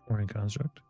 Warning construct.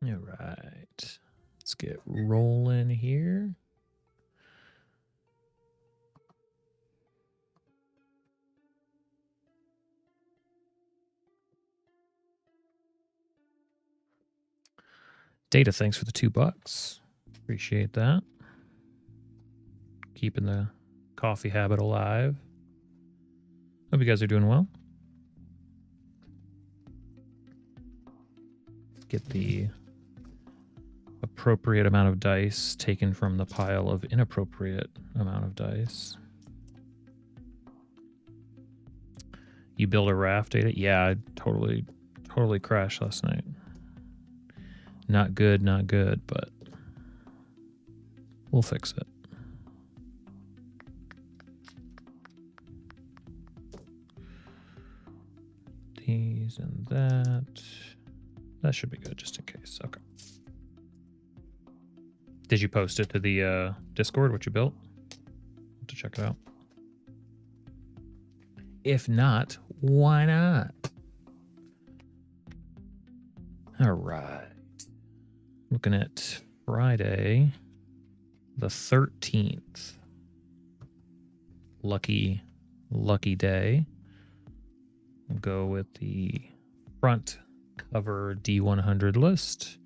All right. Let's get rolling here. Data, thanks for the $2. Appreciate that. Keeping the coffee habit alive. Hope you guys are doing well. Get the appropriate amount of dice taken from the pile of inappropriate amount of dice. You build a raft, Data? Yeah, I totally crashed last night. Not good, but we'll fix it. These and that. That should be good, just in case. Okay. Did you post it to the Discord, what you built? Have to check it out. If not, why not? All right. Looking at Friday, the 13th. Lucky day. We'll go with the front cover D100 list.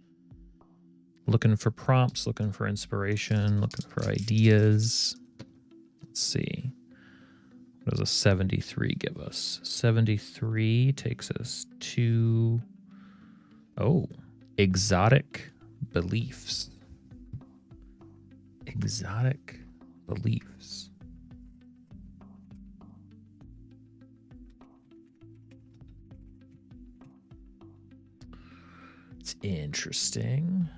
Looking for prompts, looking for inspiration, looking for ideas. Let's see. What does a 73 give us? 73 takes us to, exotic beliefs. Exotic beliefs. It's interesting.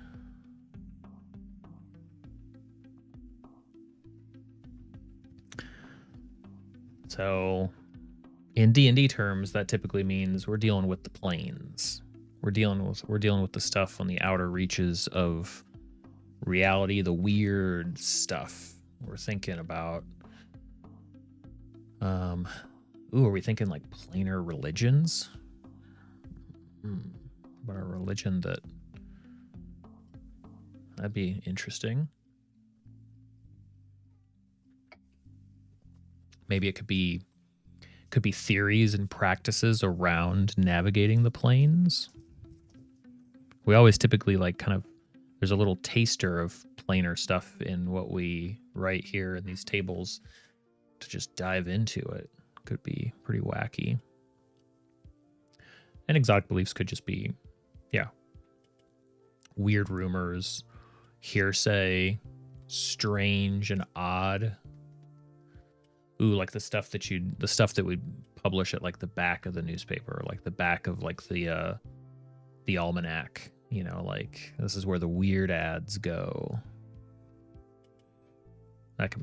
So in D&D terms, that typically means we're dealing with the planes. We're dealing with the stuff on the outer reaches of reality, the weird stuff. We're thinking about are we thinking like planar religions? About a religion that'd be interesting. Maybe it could be theories and practices around navigating the planes. We always typically like kind of, there's a little taster of planar stuff in what we write here in these tables. To just dive into it could be pretty wacky. And exotic beliefs could just be, weird rumors, hearsay, strange and odd. Ooh, like the stuff that we publish at like the back of the newspaper, like the back of like the almanac, like this is where the weird ads go.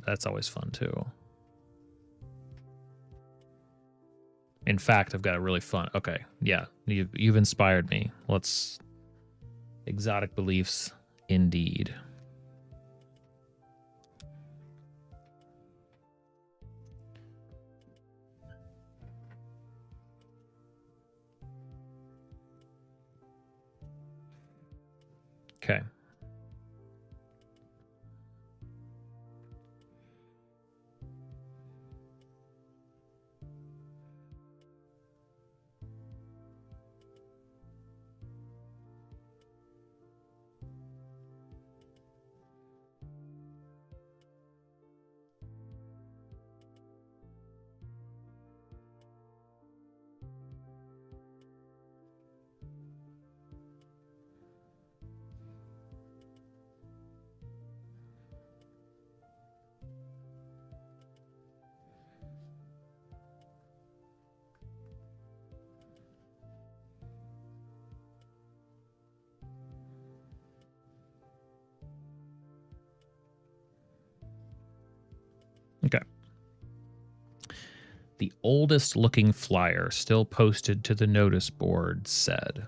That's always fun too. In fact, I've got a really fun. Okay, yeah, you've inspired me. Let's exotic beliefs, indeed. Okay. the oldest looking flyer still posted to the notice board said.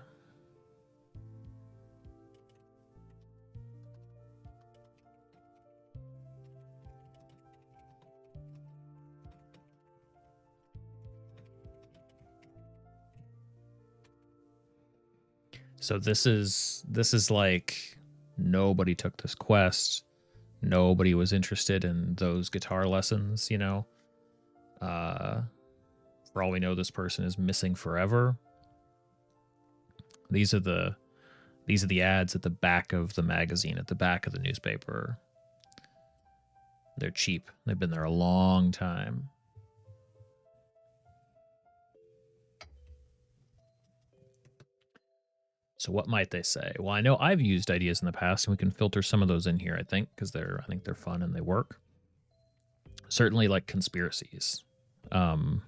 So this is like nobody took this quest. Nobody was interested in those guitar lessons, you know. For all we know, this person is missing forever. These are the ads at the back of the magazine, at the back of the newspaper. They're cheap. They've been there a long time. So what might they say? Well, I know I've used ideas in the past, and we can filter some of those in here, I think, because I think they're fun and they work. Certainly like conspiracies. All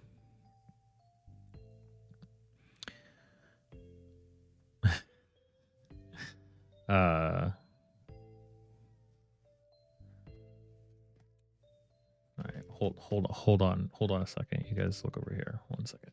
right, hold on a second. You guys look over here. 1 second.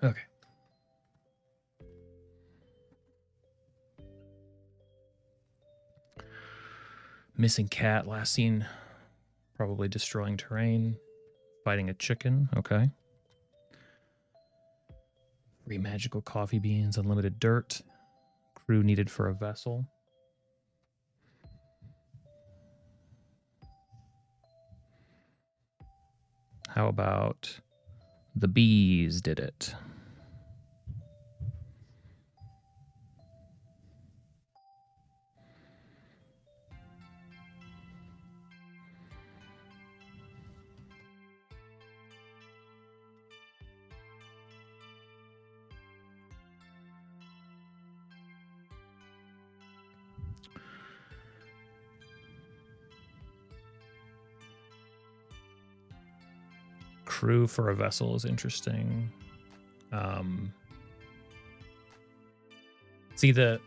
Okay. Missing cat, last seen probably destroying terrain, fighting a chicken. Okay. Free magical coffee beans, unlimited dirt, crew needed for a vessel. How about the bees did it? Crew for a vessel is interesting. See, the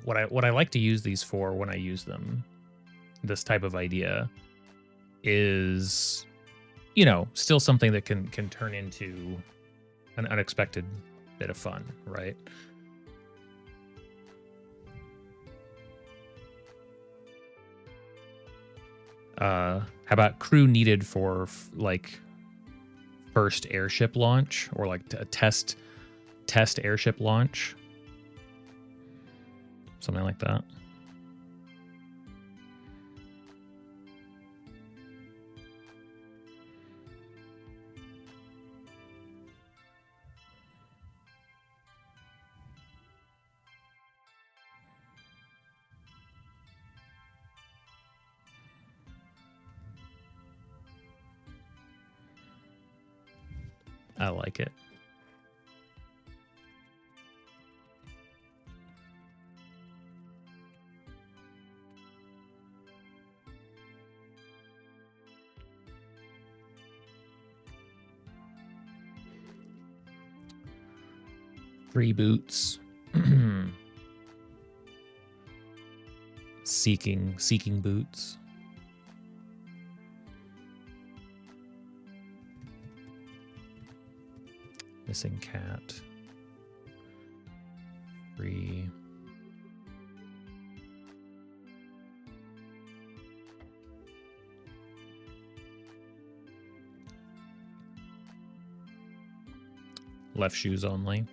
what I like to use these for when I use them, this type of idea, is, you know, still something that can turn into an unexpected bit of fun, right? How about crew needed for like first airship launch, or like a test airship launch, something like that. I like it. Free boots. Seeking boots. Missing cat. Free. Left shoes only.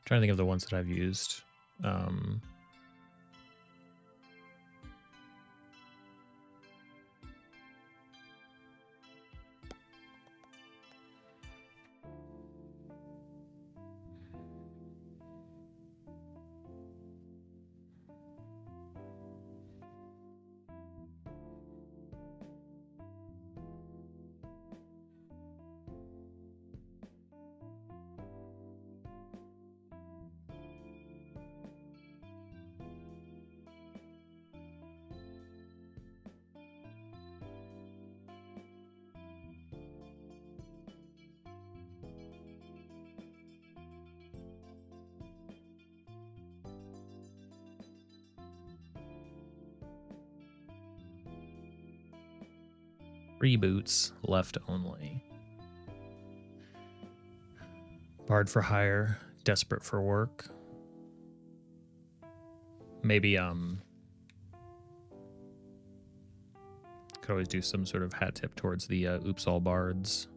Trying to think of the ones that I've used. Free boots, left only. Bard for hire, desperate for work. Maybe could always do some sort of hat tip towards the Oops All Bards.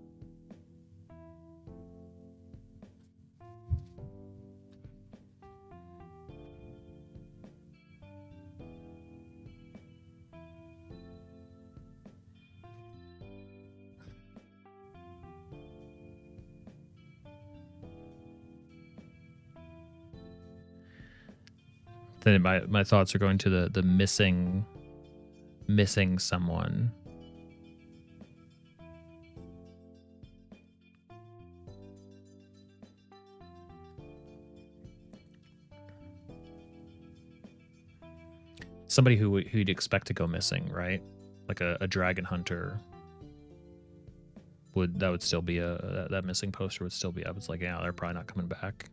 Then my thoughts are going to the missing someone. Somebody who you'd expect to go missing, right? Like a dragon hunter. Would still be that missing poster would still be up. It's like, yeah, they're probably not coming back.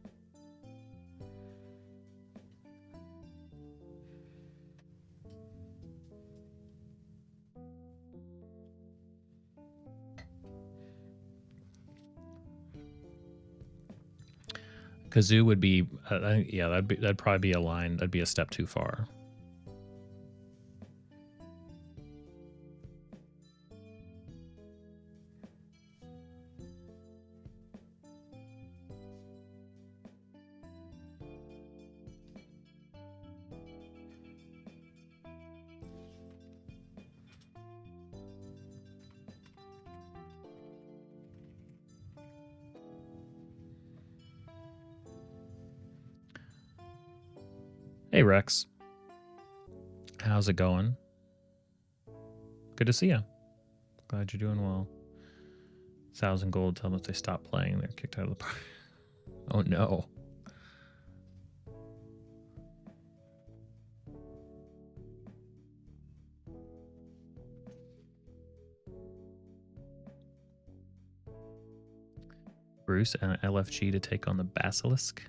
Kazoo would be, yeah, that'd probably be a line. That'd be a step too far. Hey, Rex. How's it going? Good to see you. Glad you're doing well. 1,000 gold. Tell them if they stop playing, they're kicked out of the party. Oh, no. Bruce and LFG to take on the Basilisk.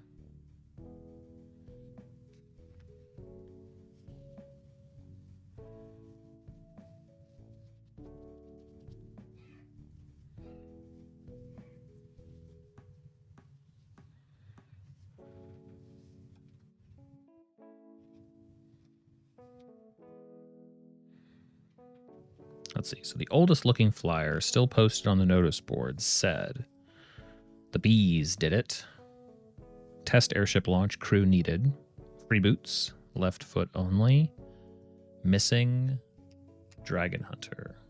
Let's see. So the oldest looking flyer still posted on the notice board said, "The bees did it. Test airship launch, crew needed. Free boots, left foot only. Missing dragon hunter."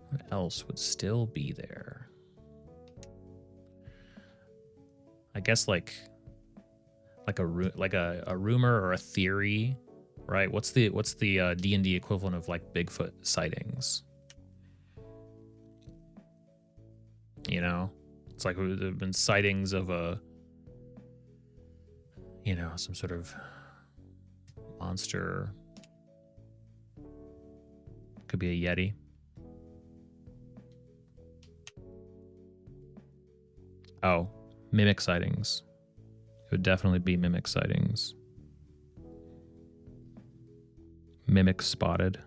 What else would still be there? I guess like a rumor or a theory. Right, what's the D&D equivalent of like Bigfoot sightings? You know, it's like there have been sightings of a you know, some sort of monster. Could be a Yeti. Oh, mimic sightings. It would definitely be mimic sightings. Mimic spotted.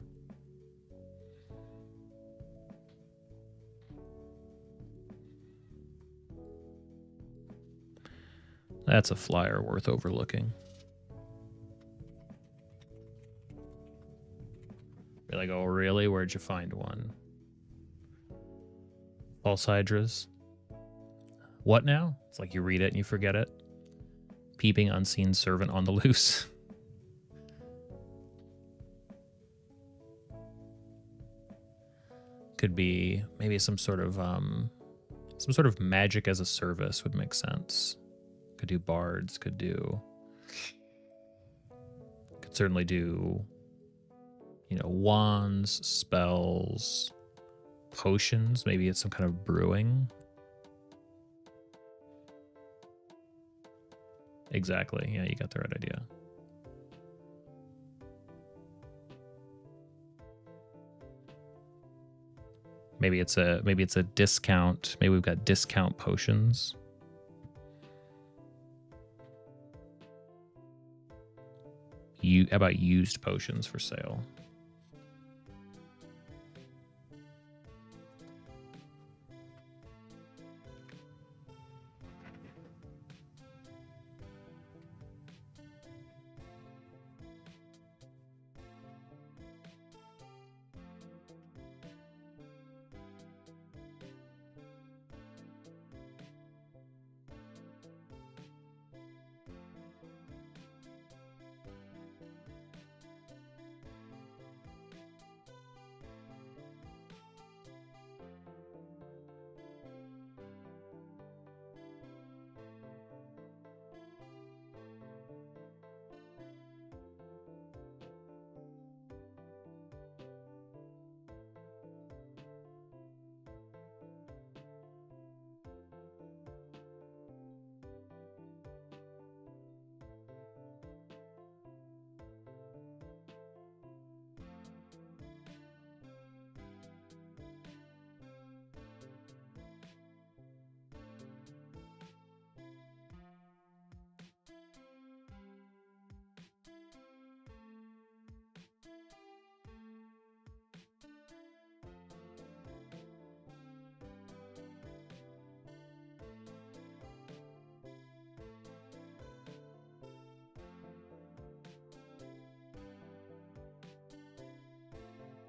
That's a flyer worth overlooking. You're like, oh, really? Where'd you find one? False hydras. What now? It's like you read it and you forget it. Peeping unseen servant on the loose. Could be maybe some sort of magic as a service would make sense. Could do bards, could certainly do, you know, wands, spells, potions. Maybe it's some kind of brewing. Exactly. Yeah, you got the right idea. Maybe it's a discount. Maybe we've got discount potions. How about used potions for sale?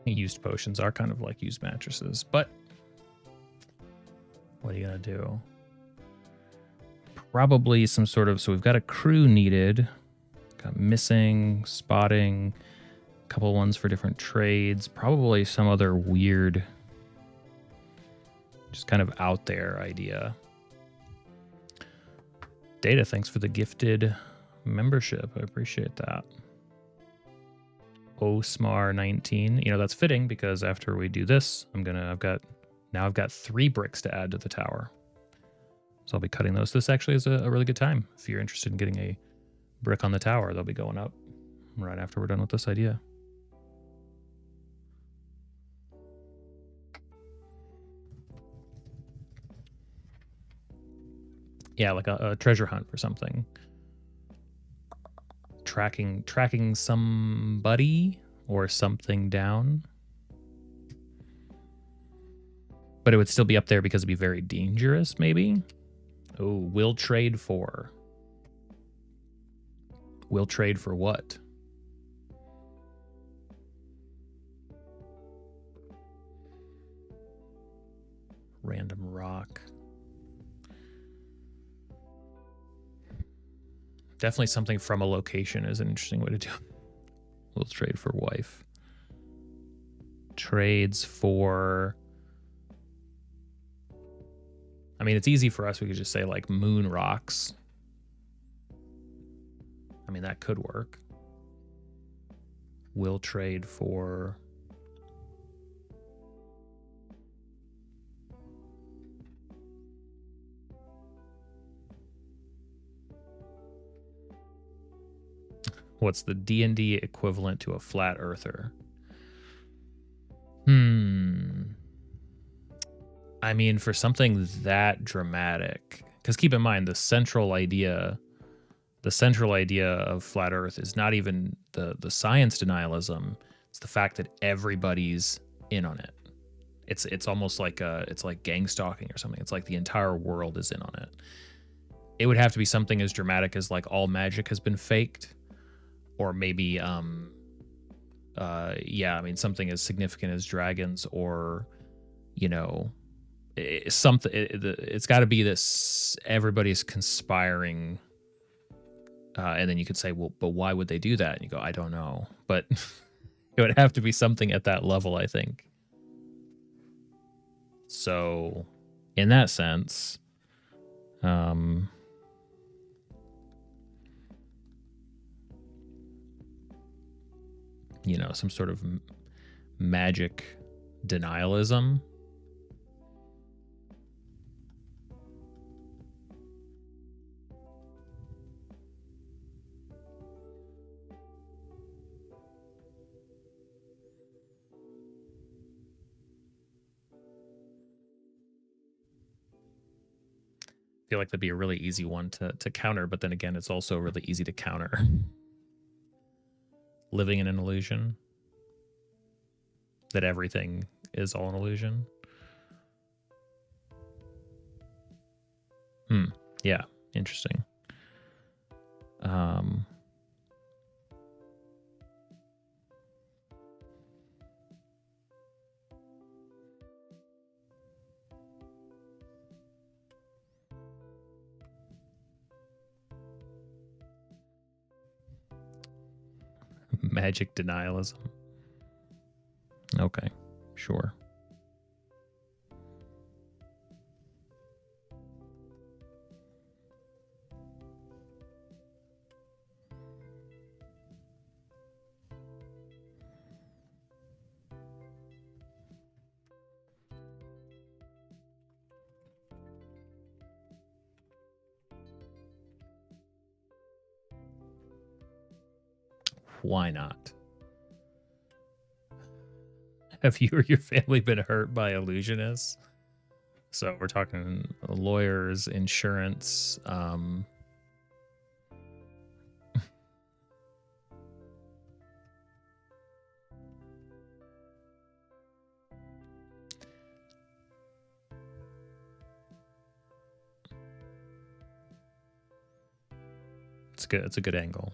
Used potions are kind of like used mattresses, but what are you gonna do? Probably some sort of, so we've got a crew needed, got missing, spotting, a couple ones for different trades, probably some other weird, just kind of out there idea. Data, thanks for the gifted membership. I appreciate that. Osmar19. You know, that's fitting because after we do this, I've got 3 bricks to add to the tower. So I'll be cutting those. This actually is a really good time. If you're interested in getting a brick on the tower, they'll be going up right after we're done with this idea. Yeah, like a treasure hunt or something. Tracking somebody or something down. But it would still be up there because it'd be very dangerous, maybe. Oh, we'll trade for. We'll trade for what? Random rock. Definitely something from a location is an interesting way to do it. We'll trade for wife. Trades for... I mean, it's easy for us. We could just say, like, moon rocks. I mean, that could work. We'll trade for... What's the D&D equivalent to a flat earther? I mean, for something that dramatic, because keep in mind the central idea of flat Earth is not even the science denialism. It's the fact that everybody's in on it. It's almost like it's like gang stalking or something. It's like the entire world is in on it. It would have to be something as dramatic as like all magic has been faked, or maybe I mean something as significant as dragons, or it's got to be this everybody's conspiring, and then you could say, well, but why would they do that? And you go, I don't know, but it would have to be something at that level, I think. So in that sense, some sort of magic denialism. I feel like that'd be a really easy one to counter, but then again, it's also really easy to counter. Living in an illusion. That everything is all an illusion. Yeah, interesting. Magic denialism. Okay, sure. Why not? Have you or your family been hurt by illusionists? So we're talking lawyers, insurance, it's good. It's a good angle.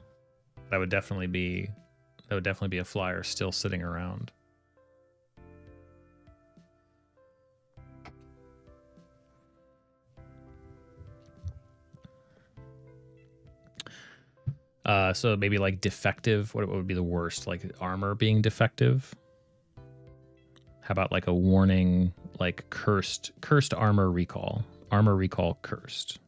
That would definitely be a flyer still sitting around. So maybe like defective. What would be the worst? Like armor being defective? How about like a warning, like cursed armor recall? Armor recall cursed.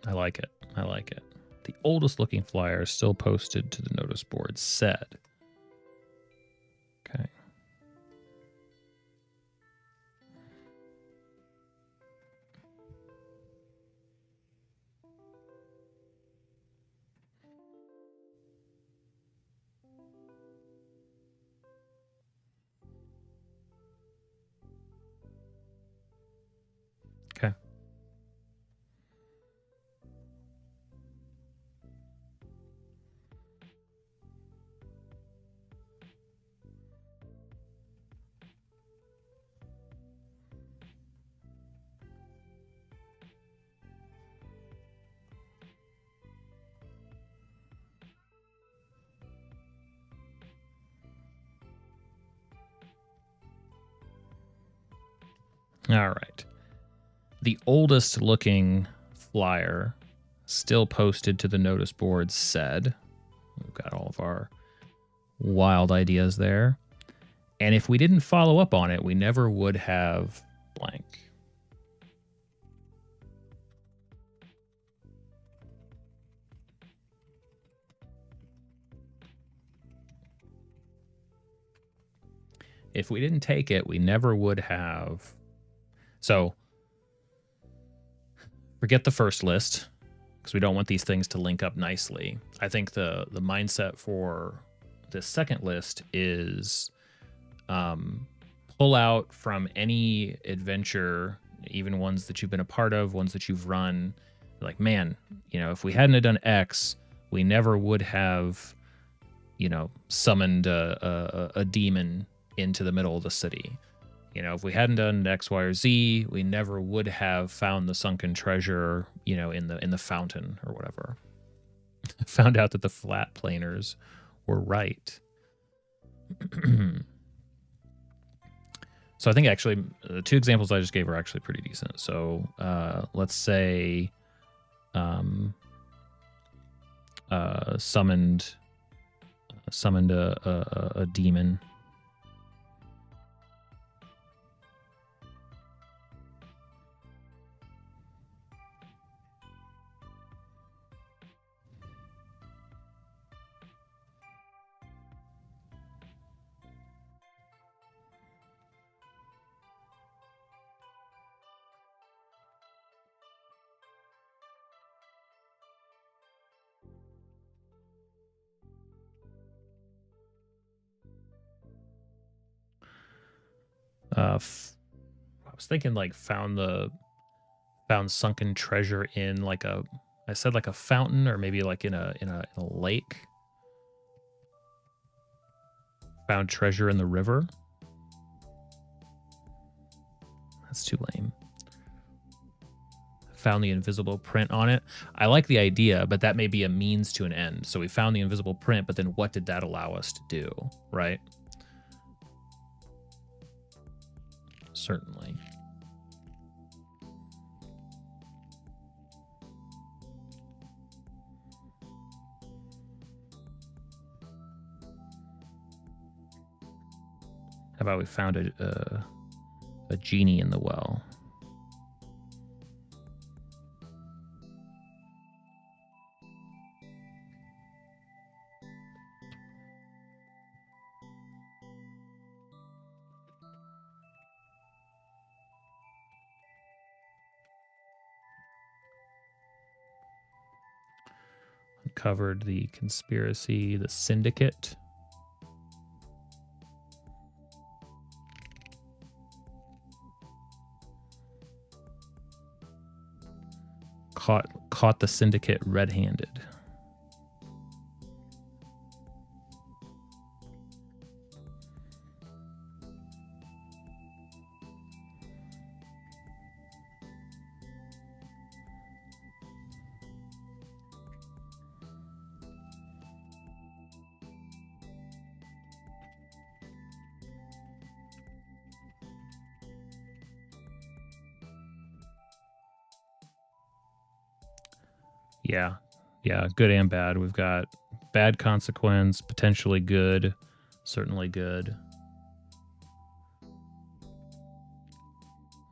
I like it. I like it. The oldest looking flyer still posted to the notice board said. Okay. Okay. All right. The oldest looking flyer still posted to the notice board said, we've got all of our wild ideas there. And if we didn't follow up on it, we never would have blank. if we didn't take it, we never would have. So forget the first list, because we don't want these things to link up nicely. I think the mindset for this second list is pull out from any adventure, even ones that you've been a part of, ones that you've run. Like, man, if we hadn't have done X, we never would have, summoned a demon into the middle of the city. If we hadn't done X, Y, or Z, we never would have found the sunken treasure, in the fountain or whatever. Found out that the flat planers were right. So I think actually the two examples I just gave are actually pretty decent. So let's say summoned a demon. I was thinking like found sunken treasure in like I said like a fountain, or maybe like in a lake. Found treasure in the river. That's too lame. Found the invisible print on it. I like the idea, but that may be a means to an end. So we found the invisible print, but then what did that allow us to do, right? Certainly. How about we found a genie in the well? Uncovered the conspiracy, the syndicate. Caught the syndicate red-handed. Yeah, good and bad. We've got bad consequence, potentially good, certainly good.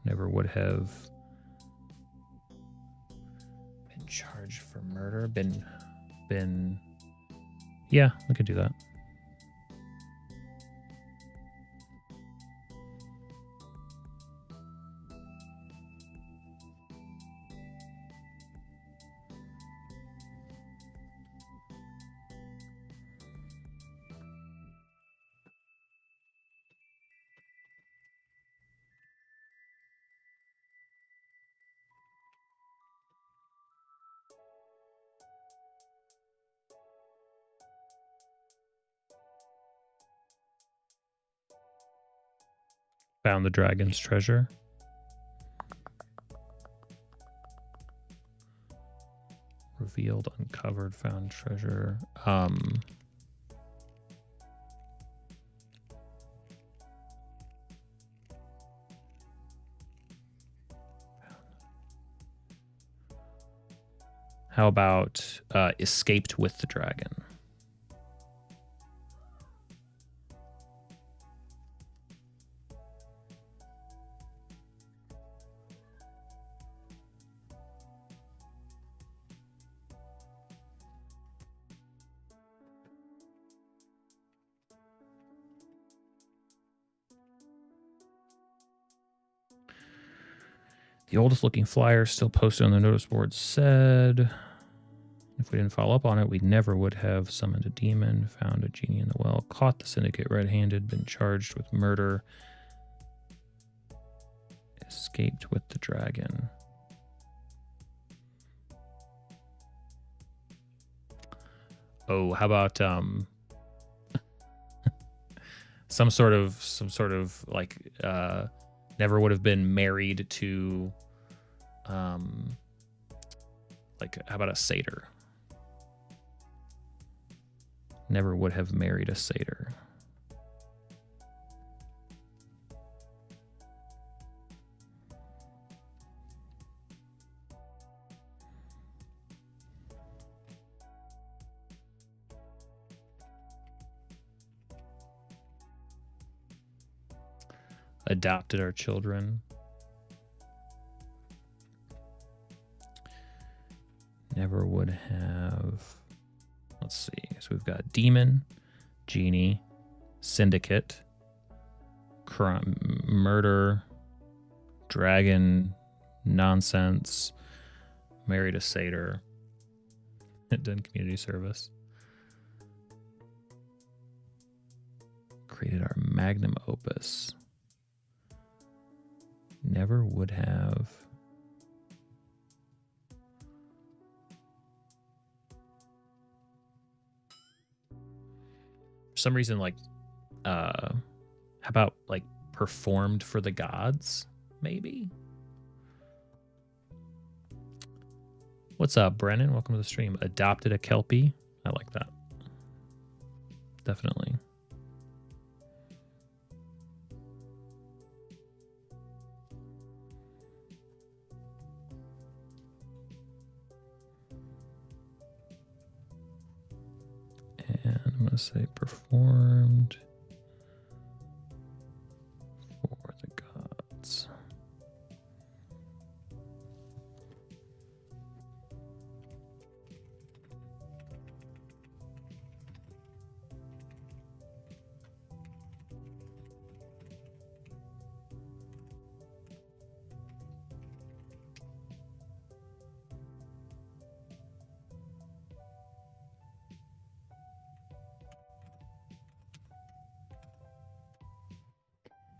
Never would have been charged for murder. Been. Yeah, we could do that. Found the dragon's treasure. Revealed, uncovered, found treasure. How about escaped with the dragon? The oldest looking flyer still posted on the notice board said, if we didn't follow up on it, we never would have summoned a demon, found a genie in the well, caught the syndicate red-handed, been charged with murder, escaped with the dragon. Oh, how about some sort of like never would have been married to like, how about a satyr? Never would have married a satyr. Adopted our children. Never would have. Let's see. So we've got demon, genie, syndicate, crime, murder, dragon, nonsense, married a satyr, done community service. Created our magnum opus. Never would have. For some reason, like, how about like performed for the gods, maybe? What's up, Brennan? Welcome to the stream. Adopted a Kelpie. I like that. Definitely. And I'm going to say performed for the gods.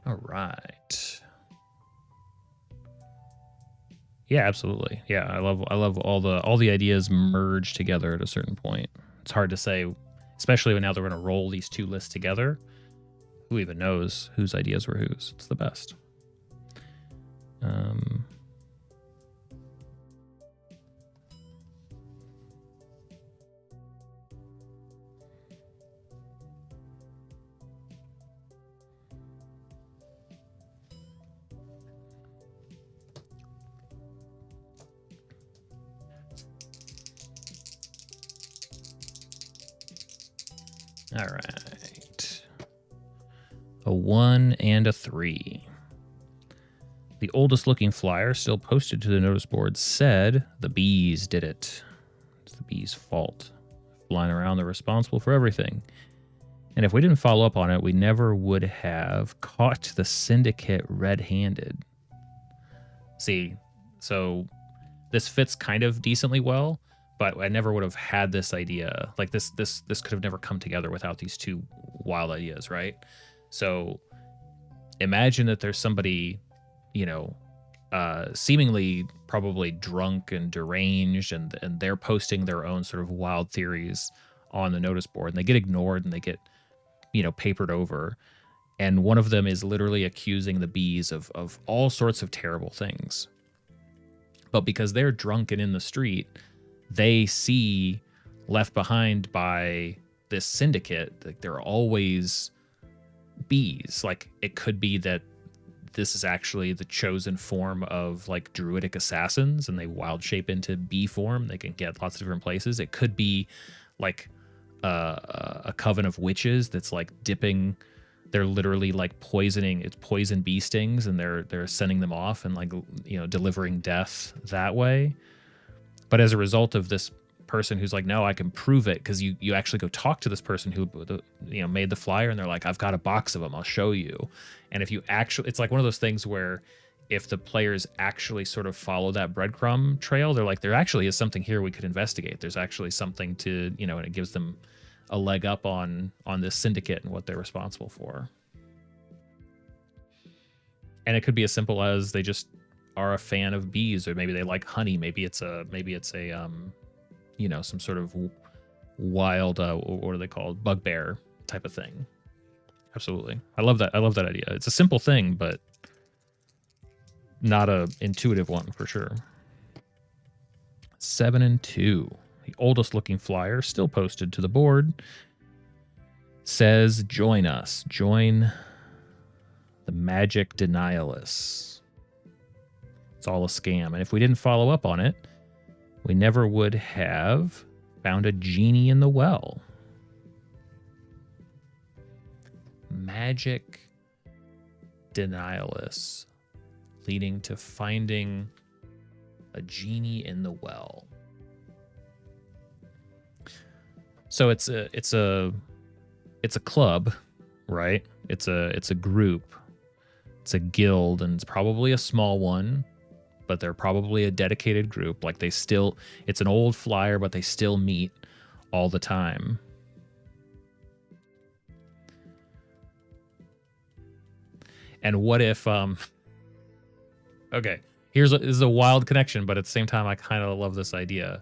All right. Yeah, absolutely. Yeah, I love all the ideas merged together at a certain point. It's hard to say, especially when now they're going to roll these two lists together. Who even knows whose ideas were whose? It's the best. All right. A 1 and a 3. The oldest looking flyer still posted to the notice board said, the bees did it. It's the bees' fault. Flying around, they're responsible for everything. And if we didn't follow up on it, we never would have caught the syndicate red-handed. See, so this fits kind of decently well, but I never would have had this idea. Like this could have never come together without these two wild ideas, right? So imagine that there's somebody, you know, seemingly probably drunk and deranged, and they're posting their own sort of wild theories on the notice board, and they get ignored and they get, you know, papered over. And one of them is literally accusing the bees of all sorts of terrible things. But because they're drunk and in the street, they see left behind by this syndicate, like they're always bees. Like it could be that this is actually the chosen form of like druidic assassins, and they wild shape into bee form. They can get lots of different places. It could be like a coven of witches that's like dipping. They're literally like poisoning. It's poison bee stings, and they're sending them off and like, you know, delivering death that way. But as a result of this person who's like, no, I can prove it, because you actually go talk to this person who, you know, made the flyer, and they're like, I've got a box of them, I'll show you. And if you actually, it's like one of those things where if the players actually sort of follow that breadcrumb trail, they're like, there actually is something here we could investigate. There's actually something to, you know, and it gives them a leg up on this syndicate and what they're responsible for. And it could be as simple as they just are a fan of bees, or maybe they like honey. Maybe it's a you know, some sort of wild what are they called, bugbear type of thing. Absolutely. I love that idea. It's a simple thing, but not a intuitive one for sure. 7 and 2. The oldest looking flyer, still posted to the board, says, join us. Join the magic denialists. It's all a scam. And if we didn't follow up on it, we never would have found a genie in the well. Magic denialists, leading to finding a genie in the well. So it's a club, right? It's a group. It's a guild, and it's probably a small one, but they're probably a dedicated group. Like it's an old flyer, but they still meet all the time. And what if okay, this is a wild connection, but at the same time I kind of love this idea.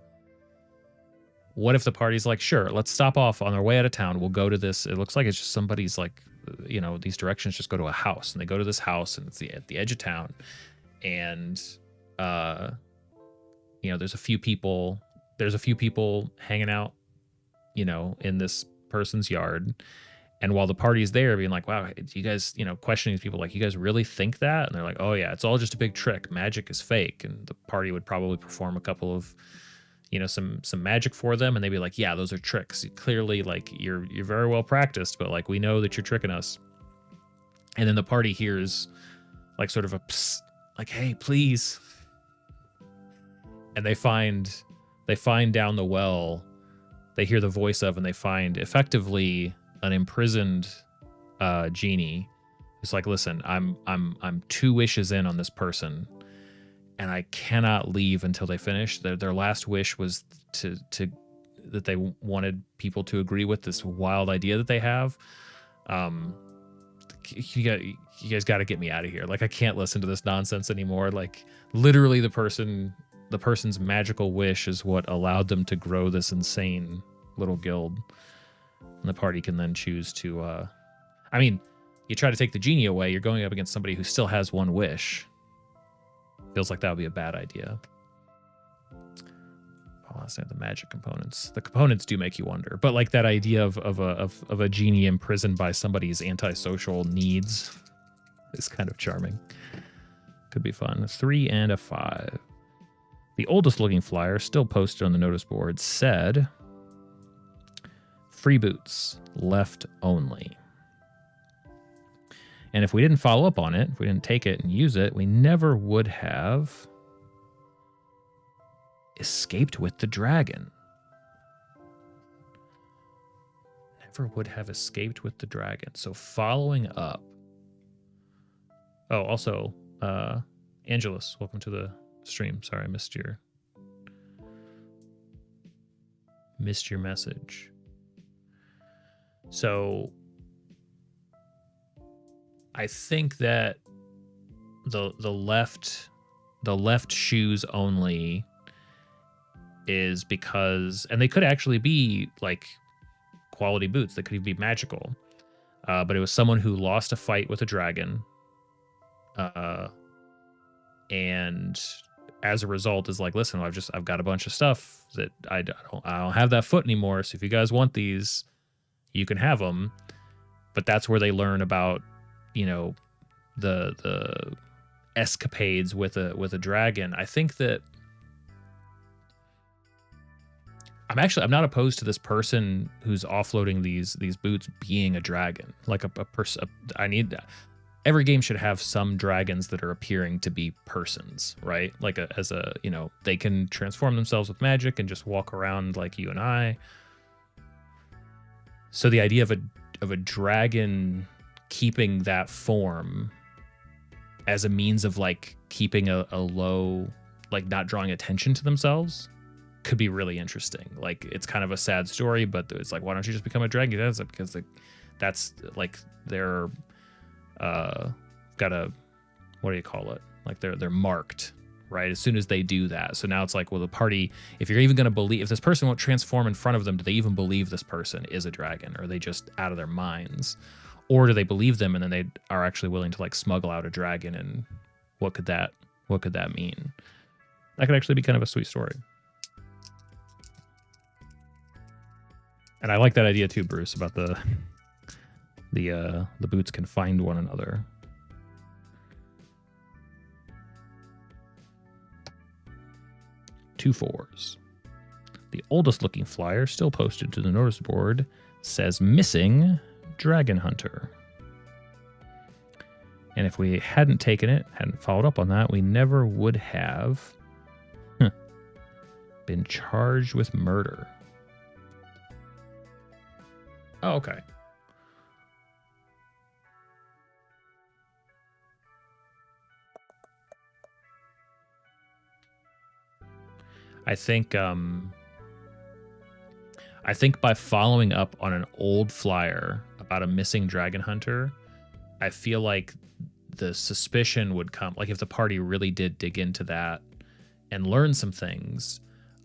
What if the party's like, sure, let's stop off on our way out of town. We'll go to this. It looks like it's just somebody's like, you know, these directions just go to a house, and they go to this house, and it's at the edge of town. And, you know, there's a few people hanging out, you know, in this person's yard. And while the party's there being like, wow, do you guys, you know, questioning these people, like, you guys really think that? And they're like, oh yeah, it's all just a big trick. Magic is fake. And the party would probably perform a couple of, you know, some magic for them, and they'd be like, yeah, those are tricks. Clearly, like, you're very well practiced, but like, we know that you're tricking us. And then the party hears like sort of a psst, like, hey, please. And they find down the well, they hear the voice of, and they find effectively an imprisoned genie. It's like, listen, I'm 2 wishes in on this person, and I cannot leave until they finish. Their last wish was that they wanted people to agree with this wild idea that they have. You guys got to get me out of here. Like, I can't listen to this nonsense anymore. Like, literally the person's magical wish is what allowed them to grow this insane little guild. And the party can then choose to, I mean, you try to take the genie away, you're going up against somebody who still has 1 wish. Feels like that would be a bad idea. Oh, let's say the magic components. The components do make you wonder, but like that idea of a genie imprisoned by somebody's antisocial needs is kind of charming. Could be fun. 3 and a 5. The oldest looking flyer, still posted on the notice board, said, free boots, left only. And if we didn't follow up on it, if we didn't take it and use it, we never would have escaped with the dragon. Never would have escaped with the dragon. So following up. Oh, also, Angelus, welcome to the stream. Sorry, I missed your message. So I think that the left shoes only is because, and they could actually be like quality boots. They could even be magical, but it was someone who lost a fight with a dragon, and as a result is like, listen, I've got a bunch of stuff that I don't have that foot anymore. So if you guys want these, you can have them. But that's where they learn about, you know, the escapades with a dragon. I think that I'm not opposed to this person who's offloading these boots being a dragon. Like a person. Every game should have some dragons that are appearing to be persons, right? Like you know, they can transform themselves with magic and just walk around like you and I. So the idea of a dragon keeping that form as a means of like keeping a low, like not drawing attention to themselves, could be really interesting. Like it's kind of a sad story, but it's like, why don't you just become a dragon? That's because like that's like they're got a, what do you call it? Like they're marked, right? As soon as they do that. So now it's like, well, the party, if you're even going to believe, if this person won't transform in front of them, do they even believe this person is a dragon? Or are they just out of their minds? Or do they believe them and then they are actually willing to like smuggle out a dragon? And what could that mean? That could actually be kind of a sweet story. And I like that idea too, Bruce, about the boots can find one another. Two fours. The oldest looking flyer still posted to the notice board says missing dragon hunter. And if we hadn't taken it, hadn't followed up on that, we never would have been charged with murder. Oh, okay. I think by following up on an old flyer about a missing dragon hunter, I feel like the suspicion would come, like if the party really did dig into that and learn some things,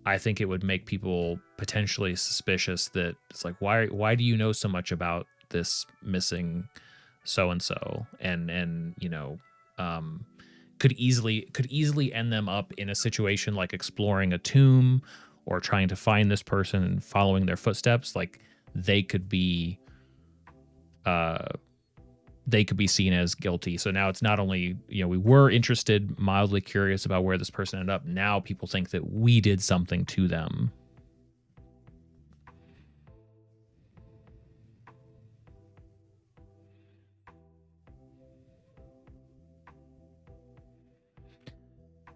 I think it would make people potentially suspicious that it's like, why do you know so much about this missing so-and-so? And you know, could easily end them up in a situation like exploring a tomb or trying to find this person and following their footsteps. Like they could be seen as guilty. So now it's not only, you know, we were interested, mildly curious about where this person ended up. Now people think that we did something to them.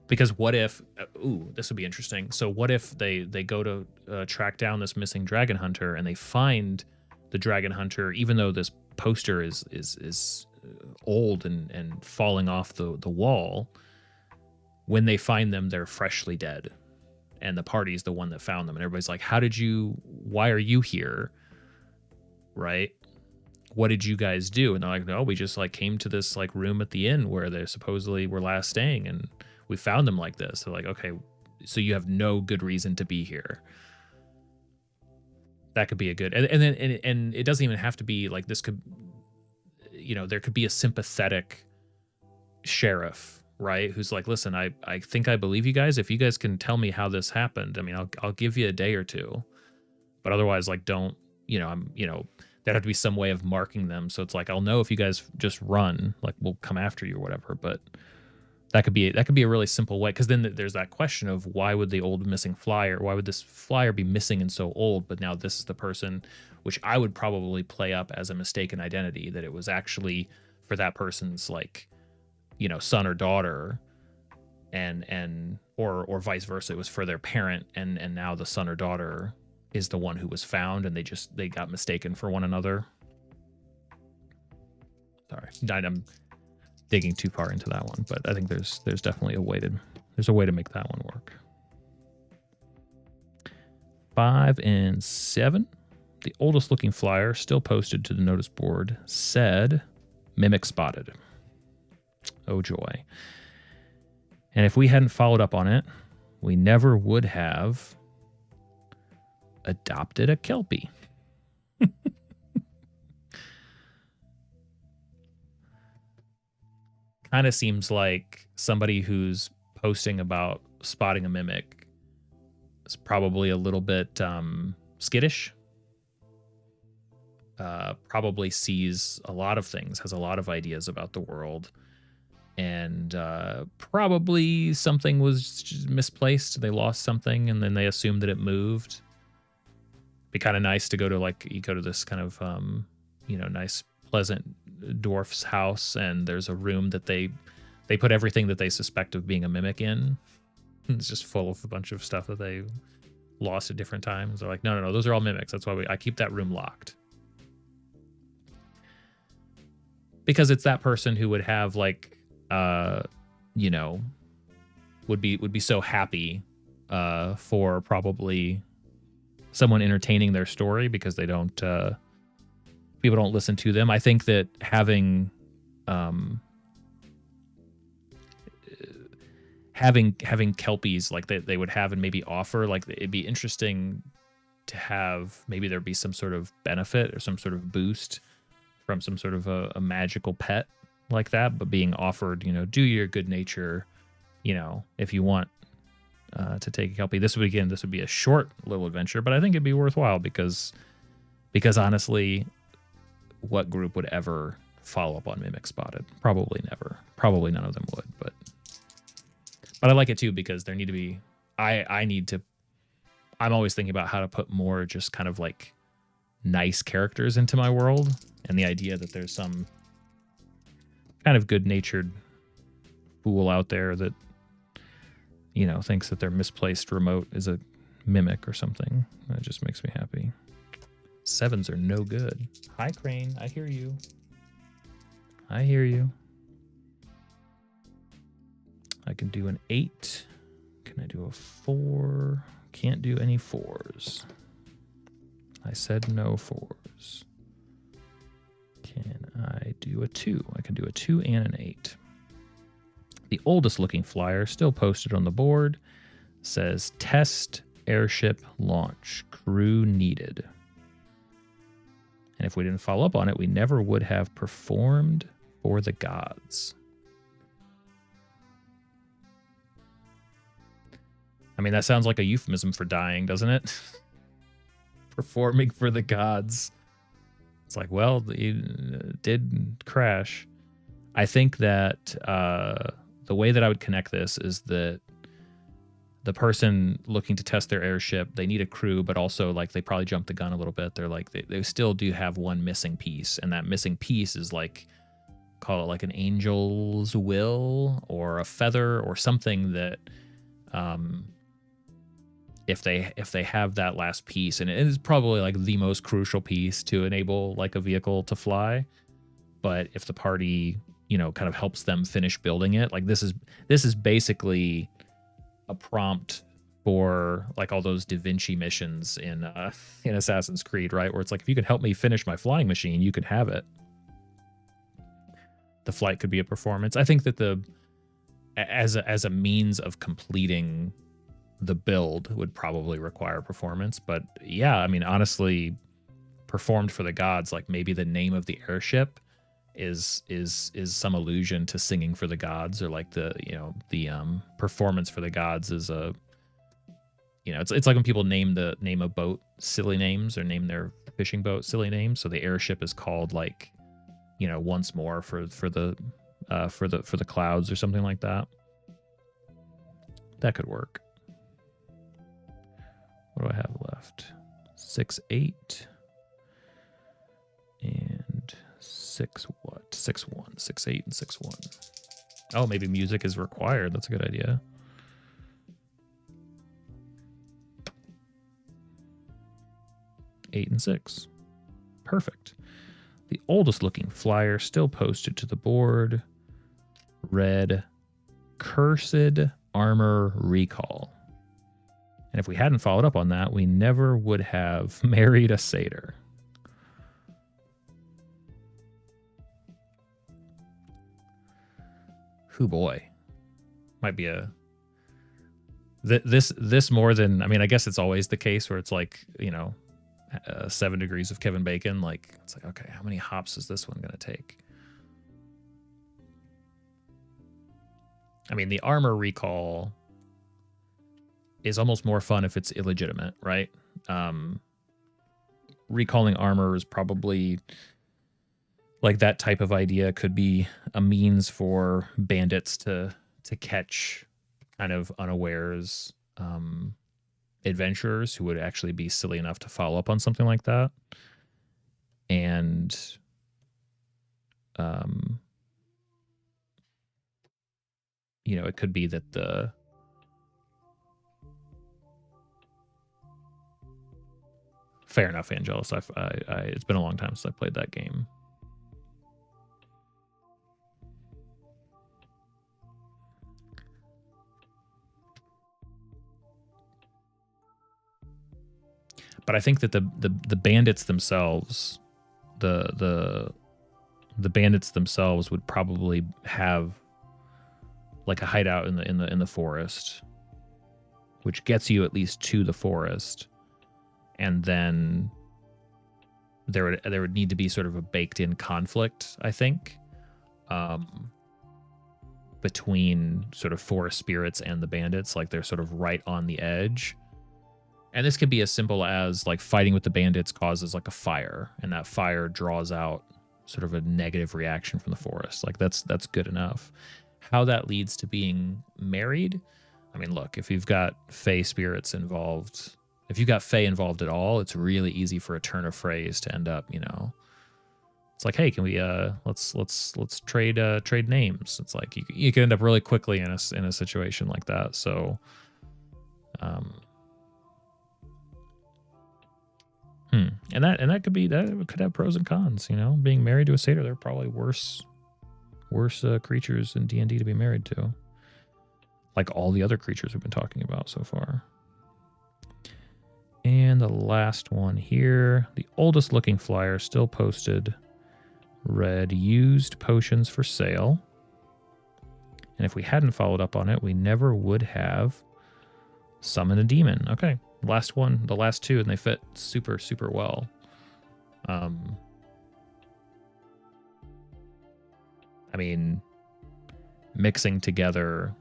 Because what if, this would be interesting. So what if they go to track down this missing dragon hunter and they find the dragon hunter, even though this poster is old and falling off the wall, when they find them, they're freshly dead. And the party's the one that found them. And everybody's like, why are you here? Right? What did you guys do? And they're like, no, we just like came to this like room at the inn where they supposedly were last staying. And we found them like this. They're like, okay, so you have no good reason to be here. That could be a good, and it doesn't even have to be like this. Could, you know, there could be a sympathetic sheriff, right? Who's like, listen, I think I believe you guys. If you guys can tell me how this happened, I mean, I'll give you a day or two, but otherwise, like, don't, you know, there'd have to be some way of marking them. So it's like, I'll know if you guys just run, like we'll come after you or whatever, but that could be a really simple way, because then there's that question of why would the old missing flyer, why would this flyer be missing and so old, but now this is the person, which I would probably play up as a mistaken identity, that it was actually for that person's, like, you know, son or daughter, or vice versa, it was for their parent, and now the son or daughter is the one who was found, and they got mistaken for one another. Sorry, I'm digging too far into that one, but I think there's definitely a way to make that one work. 5 and 7. The oldest looking flyer still posted to the notice board said mimic spotted. Oh joy. And if we hadn't followed up on it, we never would have adopted a Kelpie. Kind of seems like somebody who's posting about spotting a mimic is probably a little bit skittish. Probably sees a lot of things, has a lot of ideas about the world, and probably something was just misplaced. They lost something, and then they assumed that it moved. Be kind of nice to go to, like, you go to this kind of nice, pleasant dwarf's house, and there's a room that they put everything that they suspect of being a mimic in. It's just full of a bunch of stuff that they lost at different times. They're like, no, those are all mimics. That's why I keep that room locked. Because it's that person who would have, like, you know, would be so happy for probably someone entertaining their story because they don't people don't listen to them. I think that having kelpies like they would have and maybe offer, like it'd be interesting to have, maybe there'd be some sort of benefit or some sort of boost from some sort of a magical pet like that, but being offered, you know, do your good nature, you know, if you want to take a kelpie. This would be a short little adventure, but I think it'd be worthwhile because honestly, what group would ever follow up on Mimic Spotted? Probably never. Probably none of them would, but I like it too because there need to be, I'm always thinking about how to put more just kind of like nice characters into my world, and the idea that there's some kind of good-natured fool out there that, you know, thinks that their misplaced remote is a mimic or something. That just makes me happy. 7s are no good. Hi, Crane. I hear you. I hear you. I can do an 8. Can I do a 4? Can't do any 4s. I said no 4s. Can I do a 2? I can do a 2 and an 8. The oldest looking flyer still posted on the board says test airship launch, crew needed. And if we didn't follow up on it, we never would have performed for the gods. I mean, that sounds like a euphemism for dying, doesn't it? Performing for the gods. It's like, well, it did crash. I think that the way that I would connect this is that the person looking to test their airship, they need a crew, but also like they probably jumped the gun a little bit. They're like, they still do have one missing piece, and that missing piece is like, call it like an angel's will or a feather or something that if they have that last piece, and it is probably like the most crucial piece to enable like a vehicle to fly, but if the party, you know, kind of helps them finish building it, like this is basically a prompt for like all those Da Vinci missions in Assassin's Creed, right? Where it's like, if you can help me finish my flying machine, you can have it. The flight could be a performance. I think that as a means of completing the build would probably require performance, but yeah, I mean, honestly, performed for the gods, like maybe the name of the airship is some allusion to singing for the gods, or like the performance for the gods is a, you know, it's like when people name a boat silly names or name their fishing boat silly names. So the airship is called like, you know, once more for the clouds or something like that. That could work. What do I have left? 6, 8, and 6 what? 6, 1, 6, 8, and 6, 1. Oh, maybe music is required. That's a good idea. Eight and 6. Perfect. The oldest looking flyer still posted to the board read Cursed Armor Recall. And if we hadn't followed up on that, we never would have married a satyr. Hoo boy. Might be a... This more than... I mean, I guess it's always the case where it's like, you know, 7 degrees of Kevin Bacon. Like, it's like, okay, how many hops is this one going to take? I mean, the armor recall is almost more fun if it's illegitimate, right? Recalling armor is probably like that type of idea could be a means for bandits to catch kind of unawares adventurers who would actually be silly enough to follow up on something like that. And you know, it could be that the fair enough, Angelus. It's been a long time since I played that game. But I think that the bandits themselves, the bandits themselves would probably have like a hideout in the forest, which gets you at least to the forest, and then there would need to be sort of a baked in conflict, I think, between sort of forest spirits and the bandits. Like they're sort of right on the edge. And this could be as simple as like fighting with the bandits causes like a fire, and that fire draws out sort of a negative reaction from the forest. Like that's good enough. How that leads to being married, I mean, look, if you've got Fey spirits involved, if you've got Fey involved at all, it's really easy for a turn of phrase to end up, you know, it's like, hey, can we let's trade names. It's like you can end up really quickly in a situation like that. So and that could have pros and cons, you know. Being married to a satyr, there are probably worse creatures in D&D to be married to, like all the other creatures we've been talking about so far. And the last one here, the oldest looking flyer still posted, read used potions for sale. And if we hadn't followed up on it, we never would have summoned a demon. Okay, last one, the last two, and they fit super, super well. I mean, mixing together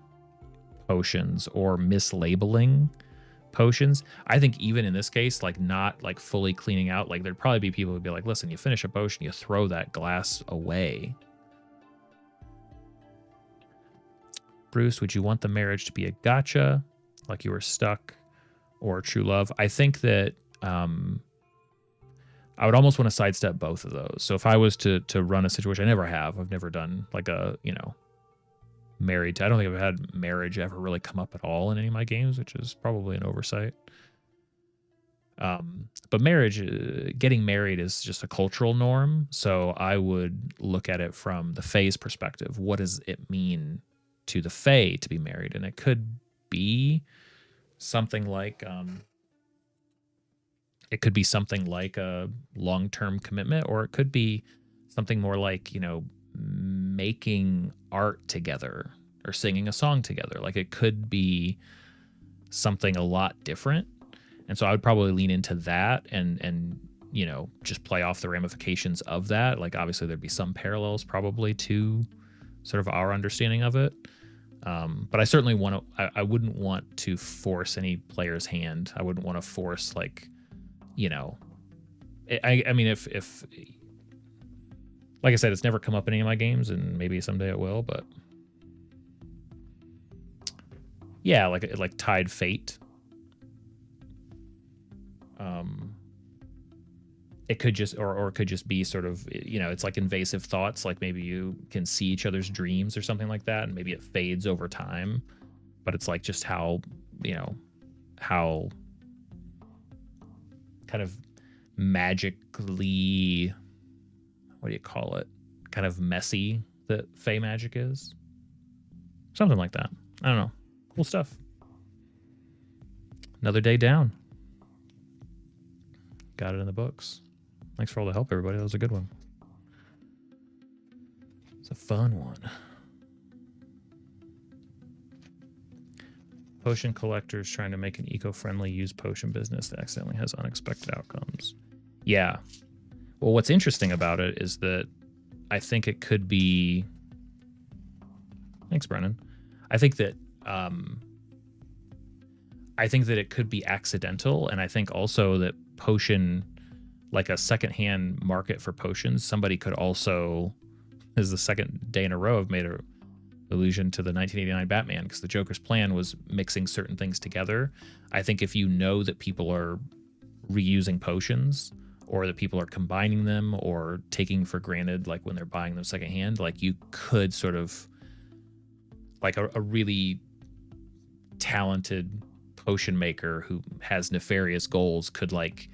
potions or mislabeling potions, I think even in this case, like not like fully cleaning out, like there'd probably be people who'd be like, listen, you finish a potion, you throw that glass away. Bruce, would you want the marriage to be a gotcha, like you were stuck, or true love? I think that I would almost want to sidestep both of those. So if I was to run a situation, I never have. I've never done like a, you know, married to, I don't think I've had marriage ever really come up at all in any of my games, which is probably an oversight. But marriage, getting married is just a cultural norm. So I would look at it from the Fae's perspective. What does it mean to the Fae to be married? And it could be something like, a long-term commitment, or it could be something more like, you know, making art together or singing a song together. Like it could be something a lot different. And so I would probably lean into that and you know, just play off the ramifications of that. Like obviously there'd be some parallels probably to sort of our understanding of it. But I certainly I wouldn't want to force any player's hand. I wouldn't want to force, like, you know, I mean, if like I said, it's never come up in any of my games, and maybe someday it will, but yeah, like Tied Fate. It could just, or it could just be sort of, you know, it's like invasive thoughts, like maybe you can see each other's dreams or something like that, and maybe it fades over time, but it's like just how, you know, how kind of magically, what do you call it? Kind of messy that Fey magic is. Something like that. I don't know. Cool stuff. Another day down. Got it in the books. Thanks for all the help, everybody. That was a good one. It's a fun one. Potion collectors trying to make an eco-friendly used potion business that accidentally has unexpected outcomes. Yeah. Well, what's interesting about it is that I think it could be... Thanks, Brennan. I think that it could be accidental, and I think also that potion, like a secondhand market for potions, somebody could also, this is the second day in a row I've made a allusion to the 1989 Batman, because the Joker's plan was mixing certain things together. I think if you know that people are reusing potions, or that people are combining them or taking for granted, like when they're buying them secondhand, like you could sort of, like a really talented potion maker who has nefarious goals could, like,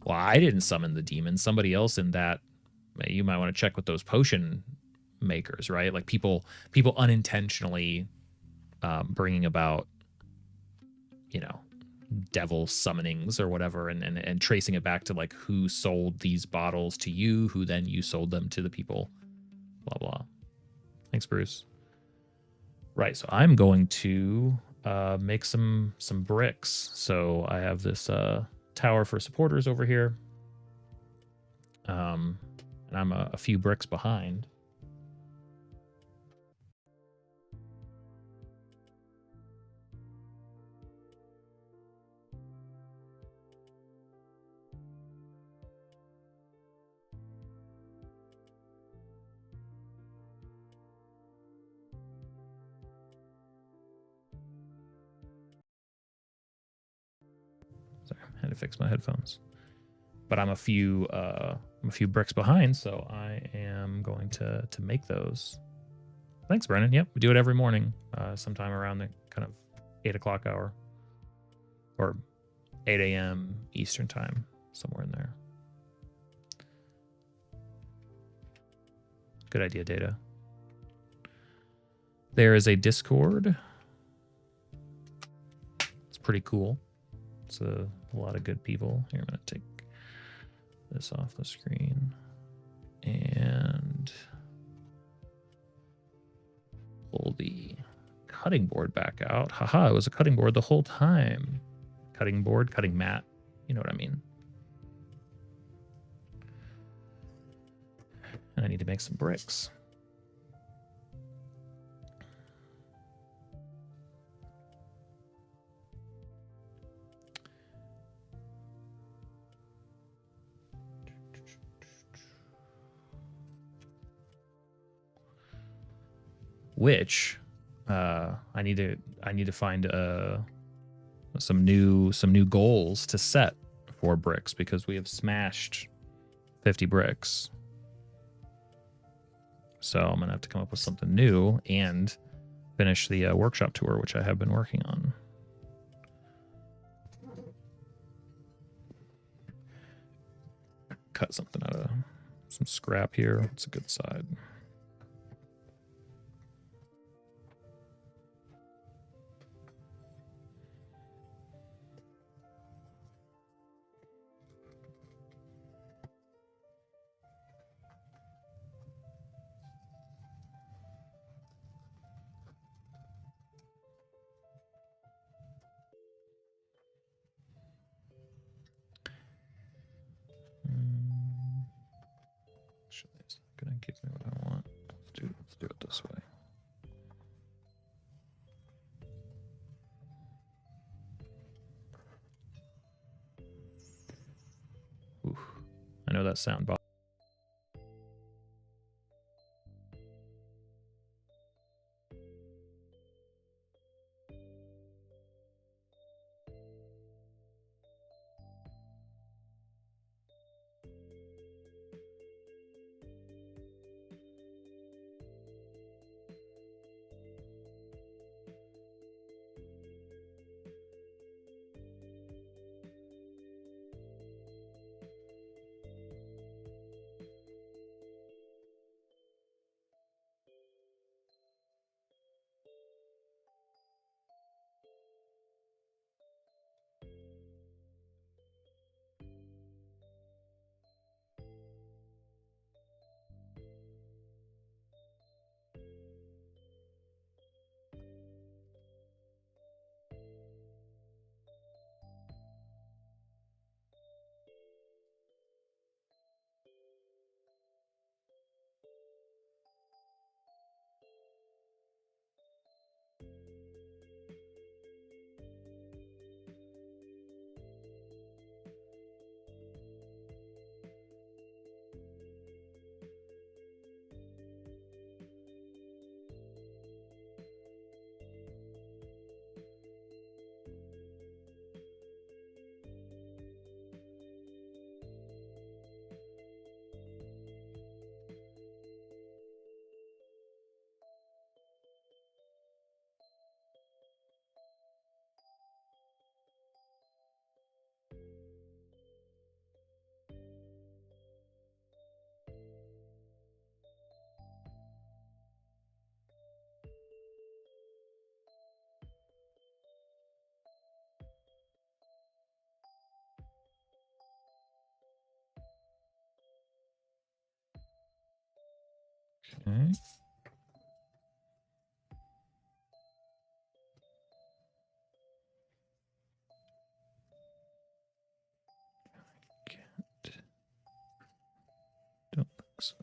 well, I didn't summon the demon, somebody else in that, you might want to check with those potion makers, right? Like people unintentionally bringing about, you know, devil summonings or whatever, and tracing it back to like who sold these bottles to you, who then you sold them to the people, blah blah. Thanks, Bruce. Right, so I'm going to make some bricks. So I have this tower for supporters over here, and I'm a few bricks behind. Sorry, I had to fix my headphones. But I'm a few bricks behind, so I am going to make those. Thanks, Brennan. Yep, we do it every morning, sometime around the kind of 8 o'clock hour, or 8 a.m. Eastern time, somewhere in there. Good idea, Data. There is a Discord. It's pretty cool. It's a lot of good people. Here, I'm going to take this off the screen and pull the cutting board back out. Haha, it was a cutting board the whole time. Cutting board, cutting mat. You know what I mean. And I need to make some bricks. Which I need to find some new goals to set for bricks, because we have smashed 50 bricks. So I'm gonna have to come up with something new and finish the workshop tour, which I have been working on. Cut something out of some scrap here. What's a good side? It's not gonna give me what I want. Let's do it this way. Oof. I know that sound box. Okay. Don't think so.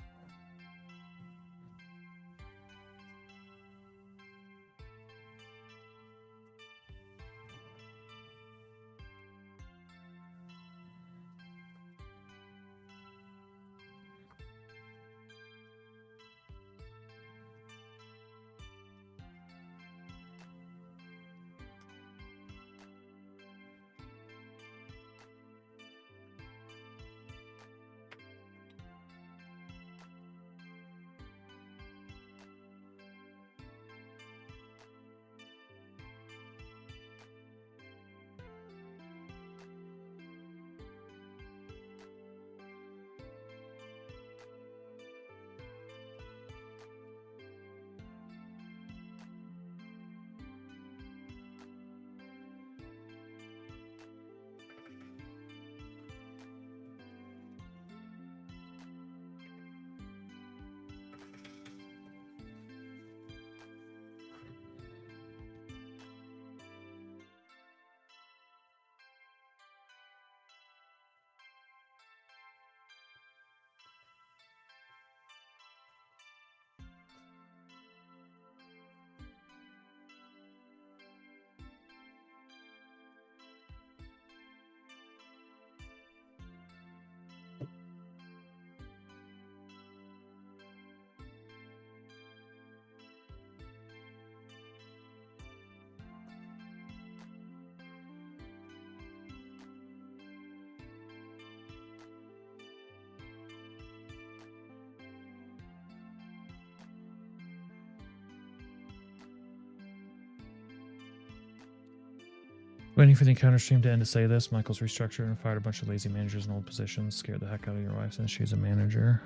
Waiting for the encounter stream to end to say this. Michael's restructured and fired a bunch of lazy managers in old positions. Scared the heck out of your wife since she's a manager.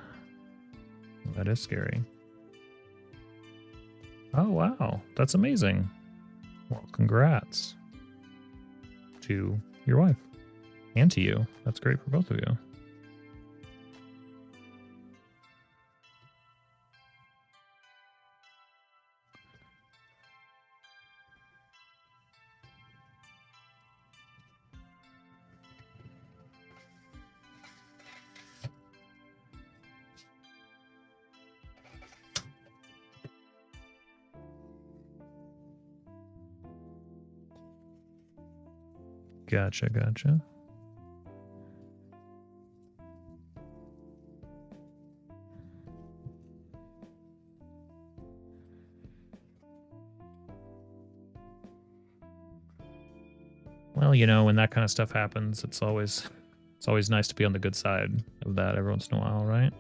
Well, that is scary. Oh, wow. That's amazing. Well, congrats to your wife and to you. That's great for both of you. Gotcha, gotcha. Well, you know, when that kind of stuff happens, it's always nice to be on the good side of that every once in a while, right?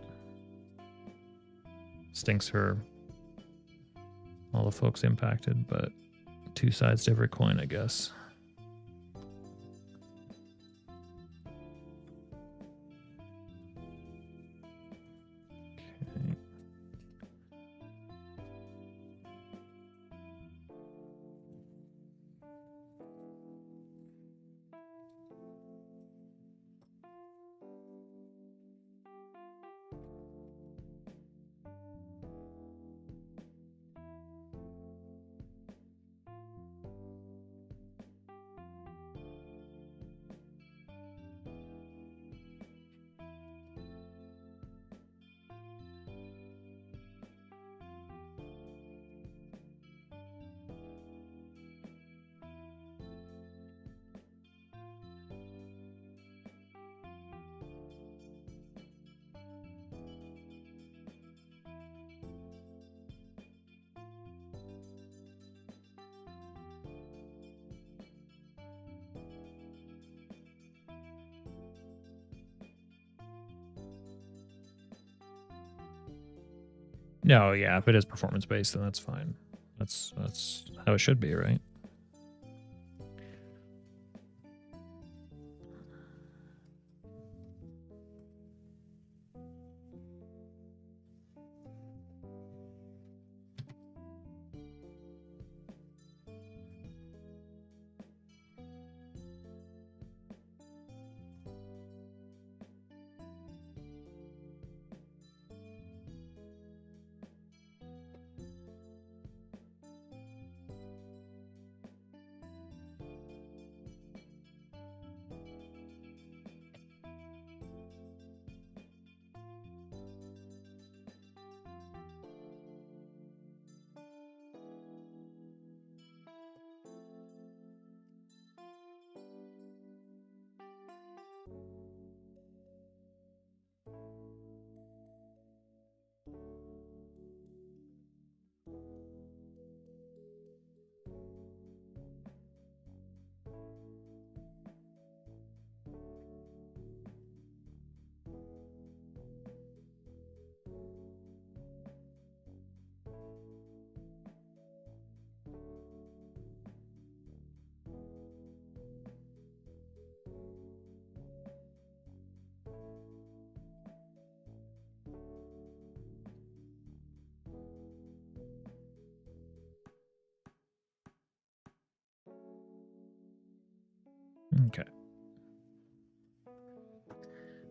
Stinks for all the folks impacted, but two sides to every coin, I guess. Okay. No, yeah, if it is performance based, then that's fine. That's how it should be, right?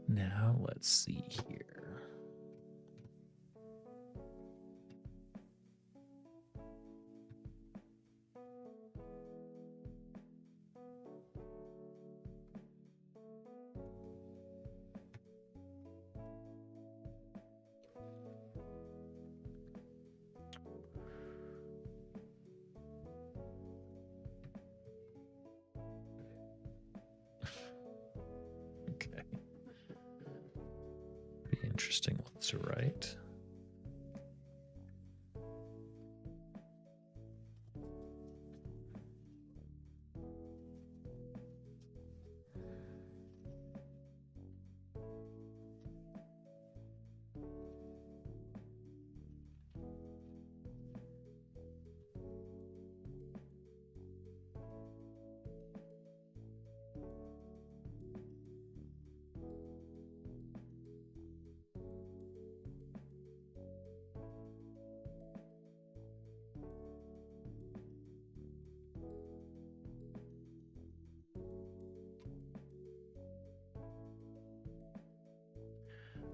Now let's see here. Okay. Be interesting what to write.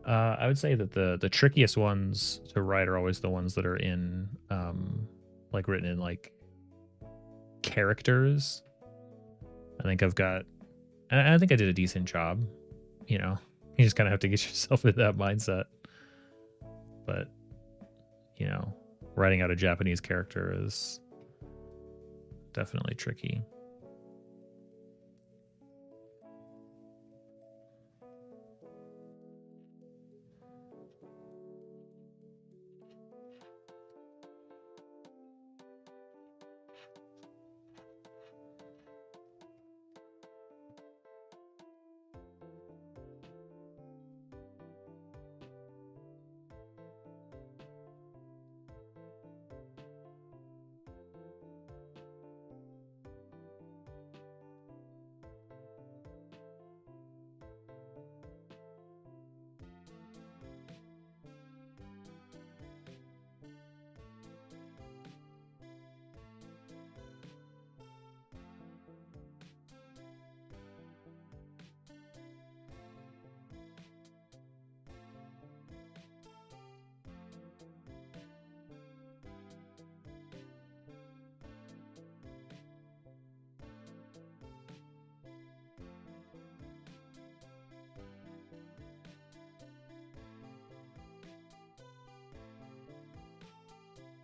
I would say that the trickiest ones to write are always the ones that are in like written in like characters. I think I think I did a decent job. You know, you just kind of have to get yourself in that mindset. But you know, writing out a Japanese character is definitely tricky.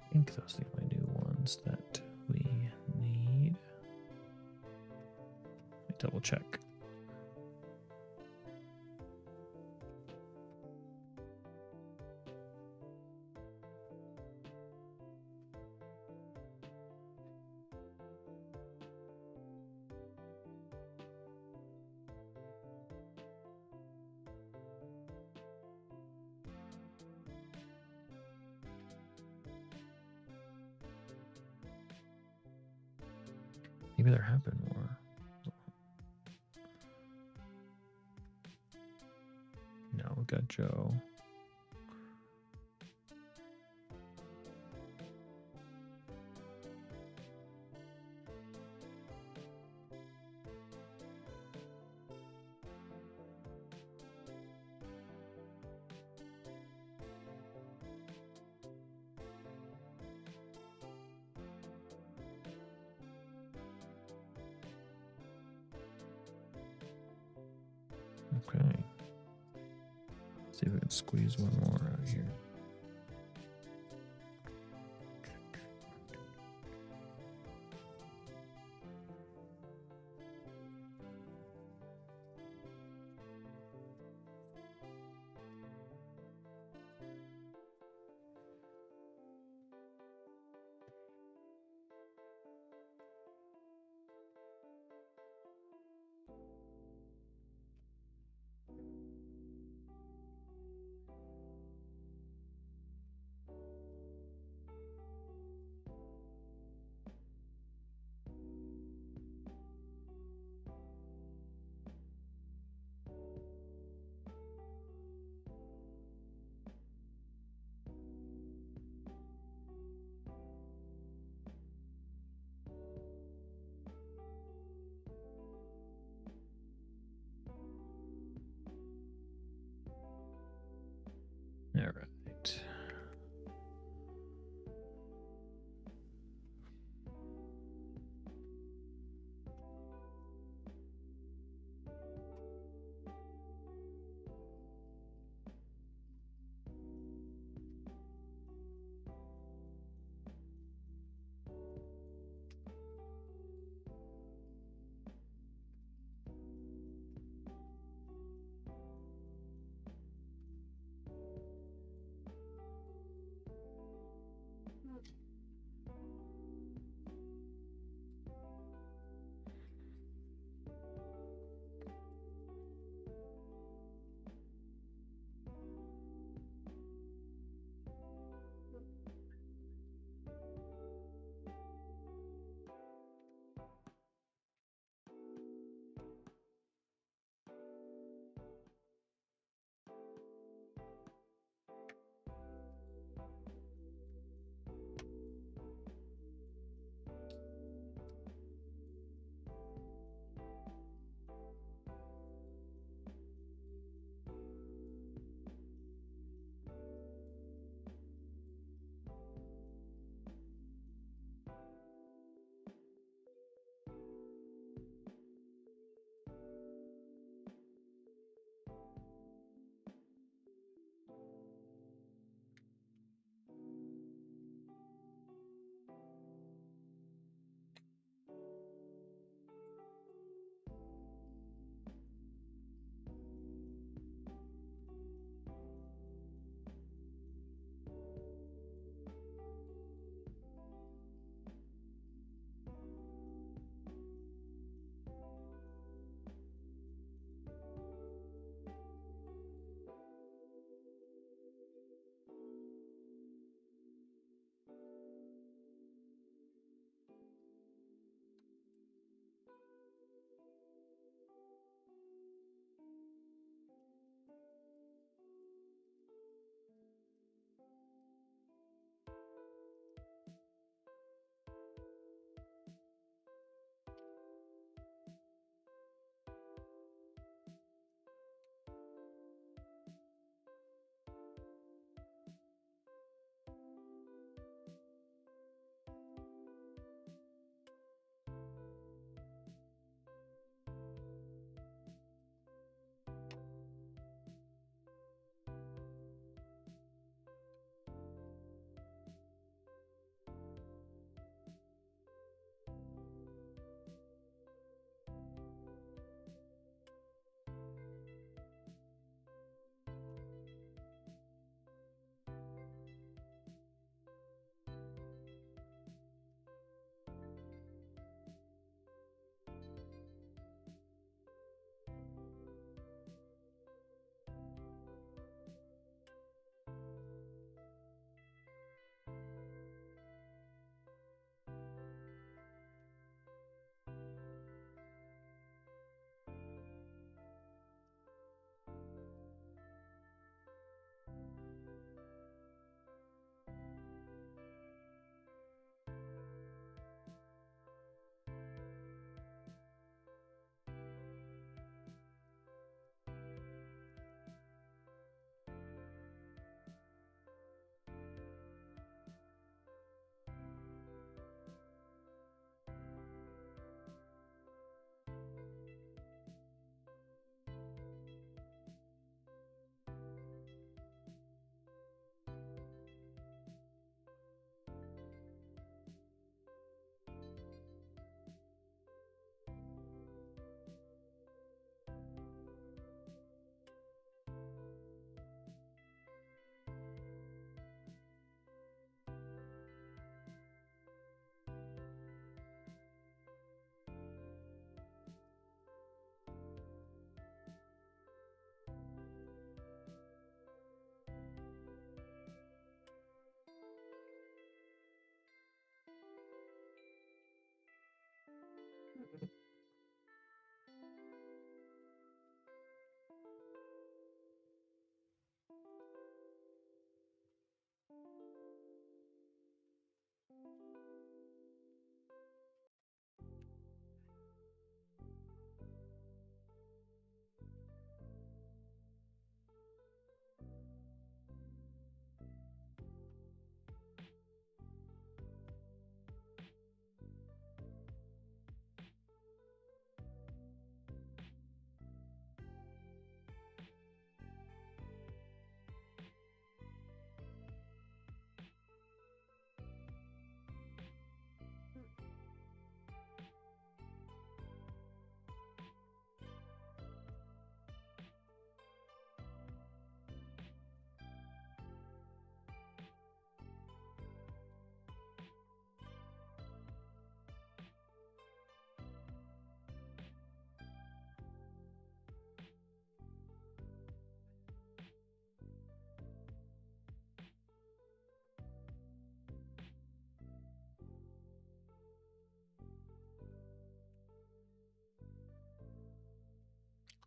I think those are the only new ones that we need. Let me double check. Maybe there have been more. No, we got Joe. Okay. See if we can squeeze one more out here.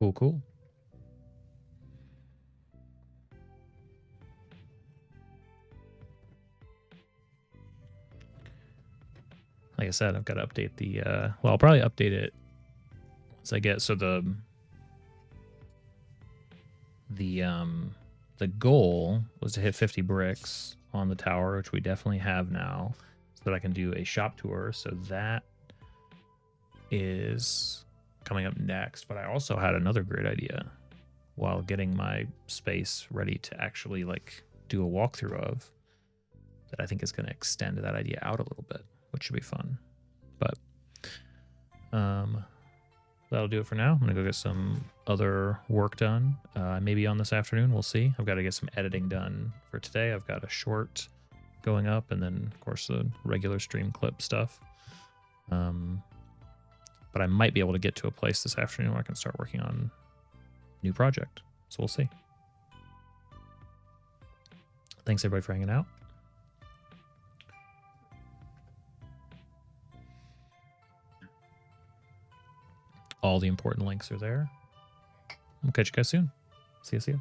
Cool, cool. Like I said, I've got to update the, well, I'll probably update it once I get, so the goal was to hit 50 bricks on the tower, which we definitely have now, so that I can do a shop tour. So that is coming up next. But I also had another great idea while getting my space ready to actually like do a walkthrough of, that I think is going to extend that idea out a little bit, which should be fun. But that'll do it for now. I'm gonna go get some other work done. Maybe on this afternoon, we'll see. I've got to get some editing done for today. I've got a short going up, and then of course the regular stream clip stuff. But I might be able to get to a place this afternoon where I can start working on a new project. So we'll see. Thanks everybody for hanging out. All the important links are there. We'll catch you guys soon. See ya.